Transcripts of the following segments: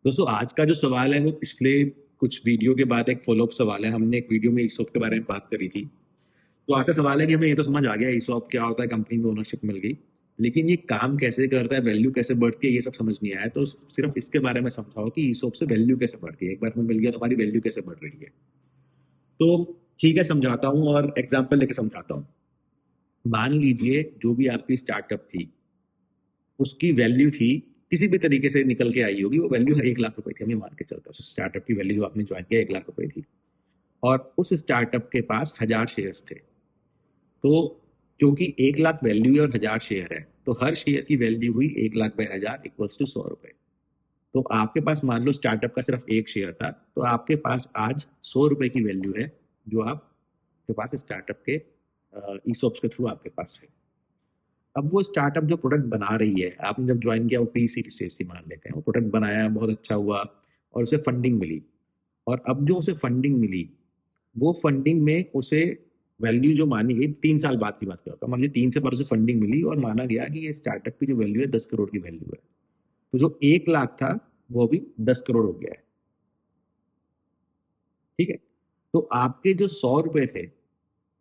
दोस्तों आज का जो सवाल है वो पिछले कुछ वीडियो के बाद एक फॉलोअप सवाल है। हमने एक वीडियो में ईसॉप के बारे में बात करी थी। तो आपका सवाल है कि हमें ये तो समझ आ गया ईसॉप क्या होता है, कंपनी में ओनरशिप मिल गई, लेकिन ये काम कैसे करता है, वैल्यू कैसे बढ़ती है, ये सब समझ नहीं आया। तो सिर्फ इसके बारे में समझाओ कि ईसॉप से वैल्यू कैसे बढ़ती है। एक बार हमें मिल गया तो हमारी वैल्यू कैसे बढ़ रही है। तो ठीक है, समझाता हूँ और एग्जाम्पल लेके समझाता हूँ। मान लीजिए जो भी आपकी स्टार्टअप थी उसकी वैल्यू थी, किसी भी तरीके से निकल के आई होगी, वो वैल्यू 1 लाख रुपए थी। हमें मान के चलते हैं उस स्टार्टअप की वैल्यू जो आपने ज्वाइन किया 1 लाख रुपए थी। और उस स्टार्टअप के पास 1000 शेयर्स थे। तो क्योंकि 1 लाख वैल्यू है और 1000 शेयर है, तो हर शेयर की वैल्यू हुई 1 लाख बाय 1000 इक्वल्स टू 100 रुपए। तो आपके पास मान लो स्टार्टअप का सिर्फ एक शेयर था, तो आपके पास आज 100 रुपए की वैल्यू है, जो आपके पास स्टार्टअप के ईसॉप्स के थ्रू आपके पास है। अब वो स्टार्टअप जो प्रोडक्ट बना रही है, आपने जब ज्वाइन किया वो प्री सीड स्टेज थी मान लेते हैं, वो प्रोडक्ट बनाया, बहुत अच्छा हुआ और उसे फंडिंग मिली। और अब जो उसे फंडिंग मिली, वो फंडिंग में उसे वैल्यू जो मानी गई, 3 साल बाद की बात करता हूँ, मान लीजिए 3 से बाद उसे फंडिंग मिली और माना गया कि ये स्टार्टअप की जो वैल्यू है 10 करोड़ की वैल्यू है। तो जो 1 लाख था वो अभी 10 करोड़ हो गया है। ठीक है। तो आपके जो 100 रुपए थे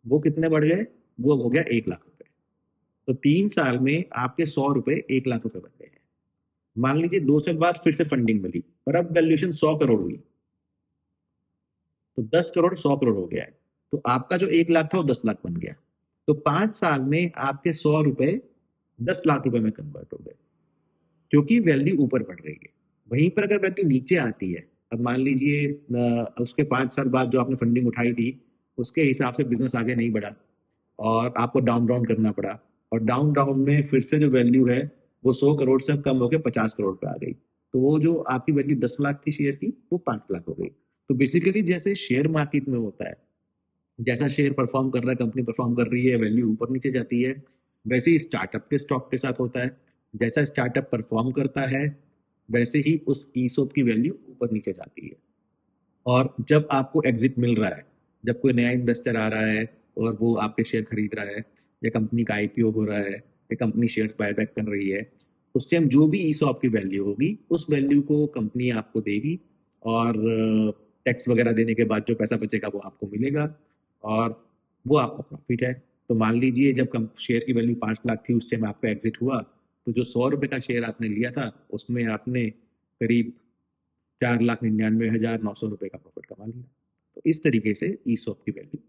वो कितने बढ़ गए, वो हो गया 1 लाख रुपए। तो 3 साल में आपके 100 रुपए 1 लाख रुपए बन गए हैं। मान लीजिए 2 साल बाद फिर से फंडिंग मिली और अब वैल्यूएशन 100 करोड़ हुई। तो 10 करोड़ 100 करोड़ हो गया है। तो आपका जो 1 लाख था वो 10 लाख बन गया। तो 5 साल में आपके 100 रुपए 10 लाख रुपए में कन्वर्ट हो गए, क्योंकि वैल्यू ऊपर बढ़ रही है। वहीं पर अगर वैल्यू नीचे आती है, अब मान लीजिए उसके 5 साल बाद जो आपने फंडिंग उठाई थी उसके हिसाब से बिजनेस आगे नहीं बढ़ा और आपको डाउन राउंड करना पड़ा, और डाउन राउंड में फिर से जो वैल्यू है वो 100 करोड़ से कम होकर 50 करोड़ पे आ गई। तो वो जो आपकी वैल्यू 10 लाख थी शेयर की, वो 5 लाख हो गई। तो बेसिकली जैसे शेयर मार्केट में होता है, जैसा शेयर परफॉर्म कर रहा है, कंपनी परफॉर्म कर रही है, वैल्यू ऊपर नीचे जाती है, वैसे ही स्टार्टअप के स्टॉक के साथ होता है। जैसा स्टार्टअप परफॉर्म करता है वैसे ही उस ईसॉप की वैल्यू ऊपर नीचे जाती है। और जब आपको एग्जिट मिल रहा है, जब कोई नया इन्वेस्टर आ रहा है और वो आपके शेयर खरीद रहा है, या कंपनी का आईपीओ हो रहा है, या कंपनी शेयर्स बायबैक कर रही है, उस टाइम जो भी ईसॉप की वैल्यू होगी उस वैल्यू को कंपनी आपको देगी। और टैक्स वगैरह देने के बाद जो पैसा बचेगा वो आपको मिलेगा, और वो आपका प्रॉफिट है। तो मान लीजिए जब कम शेयर की वैल्यू 5 लाख थी उस टाइम आपका एग्जिट हुआ, तो जो 100 रुपए का शेयर आपने लिया था उसमें आपने करीब 4,99,900 रुपए का प्रॉफिट कमा लिया। तो इस तरीके से ईसॉप की वैल्यू